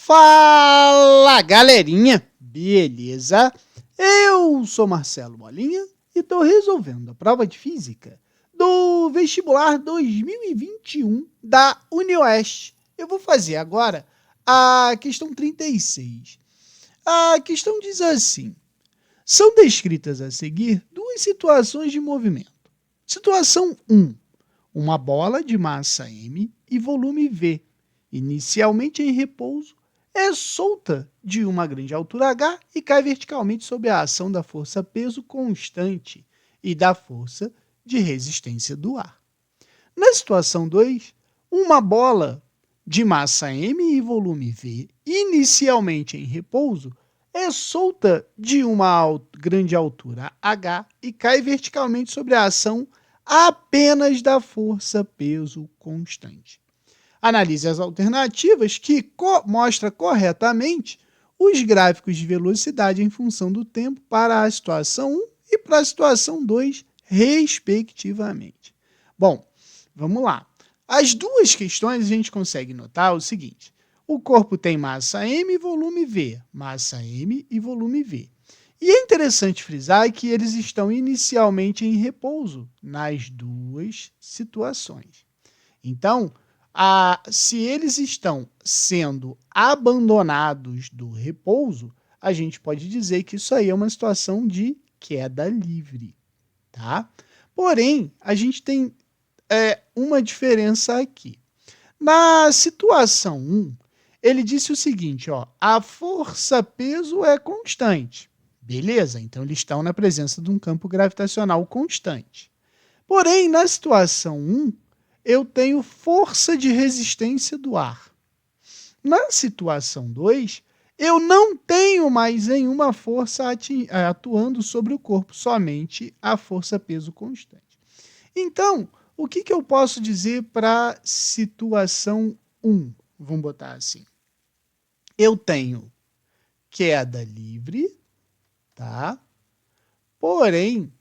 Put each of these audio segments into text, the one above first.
Fala, galerinha! Beleza? Eu sou Marcelo Molinha e estou resolvendo a prova de física do vestibular 2021 da UniOeste. Eu vou fazer agora a questão 36. A questão diz assim: são descritas a seguir duas situações de movimento. Situação 1. Uma bola de massa m e volume v, inicialmente em repouso, é solta de uma grande altura h e cai verticalmente sob a ação da força-peso constante e da força de resistência do ar. Na situação 2, uma bola de massa m e volume v, inicialmente em repouso, é solta de uma grande altura h e cai verticalmente sobre a ação apenas da força-peso constante. Analise as alternativas que mostra corretamente os gráficos de velocidade em função do tempo para a situação 1 e para a situação 2, respectivamente. Bom, vamos lá. As duas questões a gente consegue notar o seguinte: o corpo tem massa m e volume v, massa m e volume v. E é interessante frisar que eles estão inicialmente em repouso nas duas situações. Então, se eles estão sendo abandonados do repouso, a gente pode dizer que isso aí é uma situação de queda livre, tá? Porém, a gente tem uma diferença aqui. Na situação 1, ele disse o seguinte, ó, a força-peso é constante. Beleza, então eles estão na presença de um campo gravitacional constante. Porém, na situação 1, eu tenho força de resistência do ar. Na situação 2, eu não tenho mais nenhuma força atuando sobre o corpo, somente a força-peso constante. Então, o que eu posso dizer para a situação 1? Vamos botar assim. Eu tenho queda livre, tá? Porém,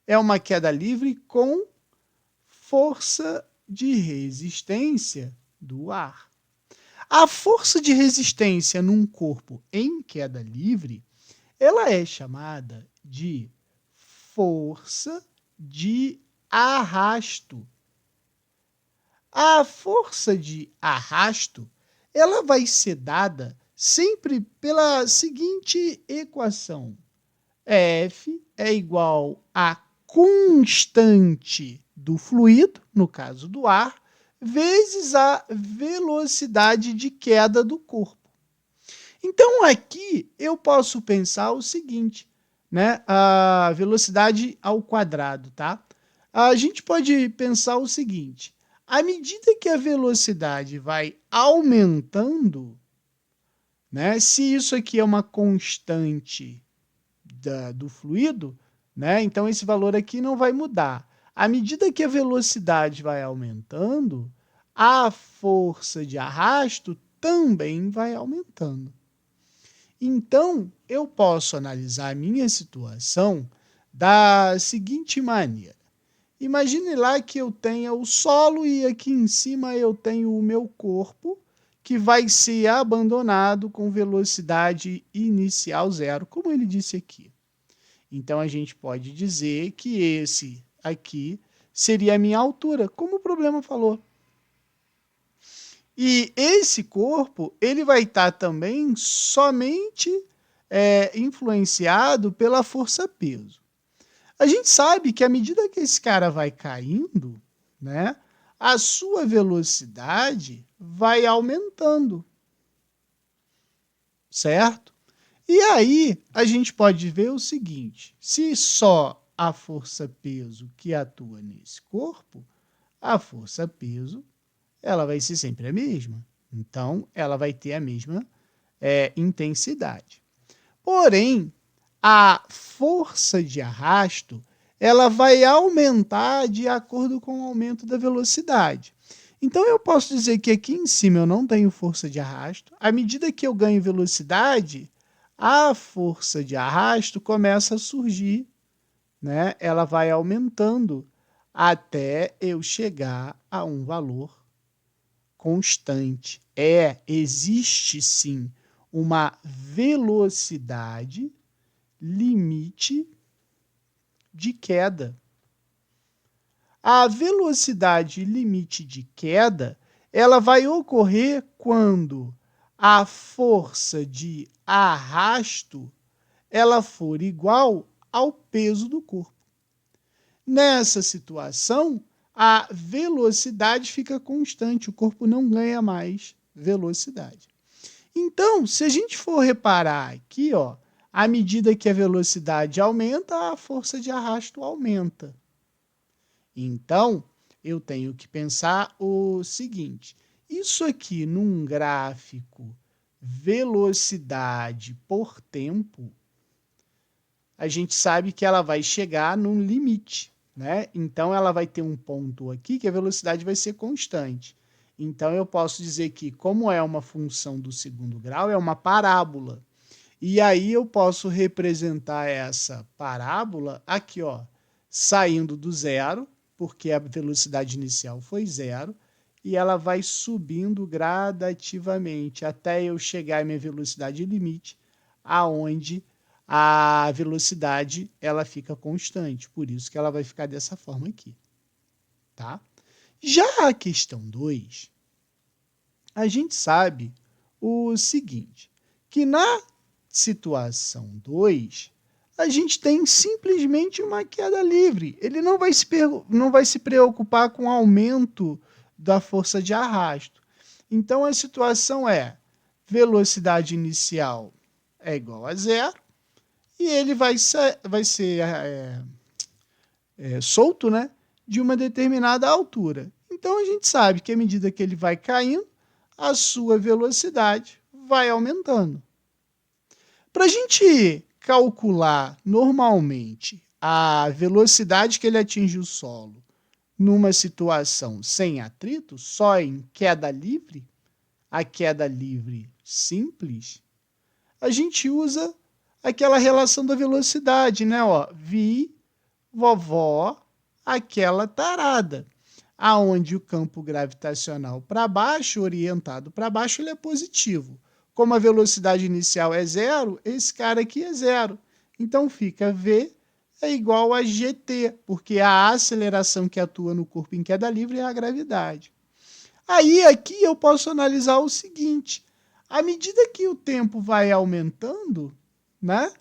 é uma queda livre com força de resistência do ar. A força de resistência num corpo em queda livre, ela é chamada de força de arrasto. A força de arrasto, ela vai ser dada sempre pela seguinte equação: F é igual a constante do fluido, no caso do ar, vezes a velocidade de queda do corpo. Então, aqui eu posso pensar o seguinte, né? A velocidade ao quadrado, tá? A gente pode pensar o seguinte: à medida que a velocidade vai aumentando, né? Se isso aqui é uma constante do fluido, né? Então esse valor aqui não vai mudar. À medida que a velocidade vai aumentando, a força de arrasto também vai aumentando. Então, eu posso analisar a minha situação da seguinte maneira. Imagine lá que eu tenha o solo e aqui em cima eu tenho o meu corpo, que vai ser abandonado com velocidade inicial zero, como ele disse aqui. Então, a gente pode dizer que esse aqui seria a minha altura, como o problema falou. E esse corpo, ele vai estar também somente influenciado pela força-peso. A gente sabe que à medida que esse cara vai caindo, né, a sua velocidade vai aumentando, certo? E aí, a gente pode ver o seguinte: se só a força-peso que atua nesse corpo, a força-peso ela vai ser sempre a mesma. Então, ela vai ter a mesma intensidade. Porém, a força de arrasto ela vai aumentar de acordo com o aumento da velocidade. Então, eu posso dizer que aqui em cima eu não tenho força de arrasto. À medida que eu ganho velocidade, a força de arrasto começa a surgir, né? Ela vai aumentando até eu chegar a um valor constante. Existe sim uma velocidade limite de queda. A velocidade limite de queda, ela vai ocorrer quando a força de arrasto ela for igual ao peso do corpo. Nessa situação, a velocidade fica constante, o corpo não ganha mais velocidade. Então, se a gente for reparar aqui, à medida que a velocidade aumenta, a força de arrasto aumenta. Então, eu tenho que pensar o seguinte, isso aqui num gráfico velocidade por tempo, a gente sabe que ela vai chegar num limite, né? Então, ela vai ter um ponto aqui que a velocidade vai ser constante. Então, eu posso dizer que, como é uma função do segundo grau, é uma parábola. E aí, eu posso representar essa parábola aqui, saindo do zero, porque a velocidade inicial foi zero, e ela vai subindo gradativamente até eu chegar à minha velocidade limite, aonde a velocidade ela fica constante. Por isso que ela vai ficar dessa forma aqui. Tá? Já a questão 2, a gente sabe o seguinte, que na situação 2, a gente tem simplesmente uma queda livre. Ele não vai se preocupar com o aumento da força de arrasto. Então, a situação é velocidade inicial é igual a zero e ele vai ser solto, né, de uma determinada altura. Então, a gente sabe que à medida que ele vai caindo, a sua velocidade vai aumentando. Para a gente calcular normalmente a velocidade que ele atinge o solo numa situação sem atrito, só em queda livre, a queda livre simples, a gente usa aquela relação da velocidade, né? Vi, vovó, aquela tarada. Aonde o campo gravitacional para baixo, orientado para baixo, ele é positivo. Como a velocidade inicial é zero, esse cara aqui é zero. Então, fica V é igual a GT, porque a aceleração que atua no corpo em queda livre é a gravidade. Aí, aqui eu posso analisar o seguinte, à medida que o tempo vai aumentando, né,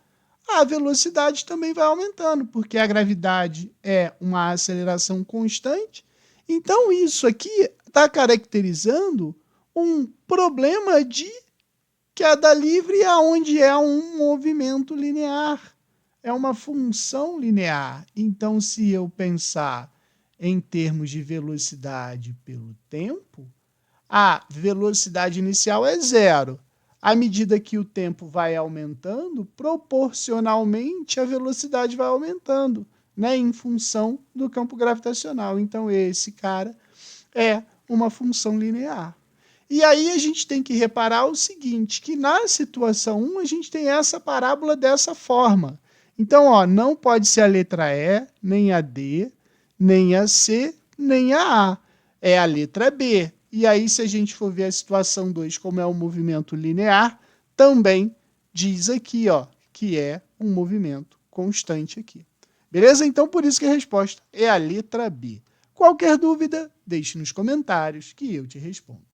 a velocidade também vai aumentando, porque a gravidade é uma aceleração constante. Então, isso aqui está caracterizando um problema de queda livre, onde é um movimento linear, é uma função linear. Então, se eu pensar em termos de velocidade pelo tempo, a velocidade inicial é zero. À medida que o tempo vai aumentando, proporcionalmente a velocidade vai aumentando, né, em função do campo gravitacional. Então, esse cara é uma função linear. E aí a gente tem que reparar o seguinte, que na situação 1 a gente tem essa parábola dessa forma. Então, não pode ser a letra E, nem a D, nem a C, nem a A. É a letra B. E aí, se a gente for ver a situação 2, como é um movimento linear, também diz aqui, que é um movimento constante aqui. Beleza? Então, por isso que a resposta é a letra B. Qualquer dúvida, deixe nos comentários que eu te respondo.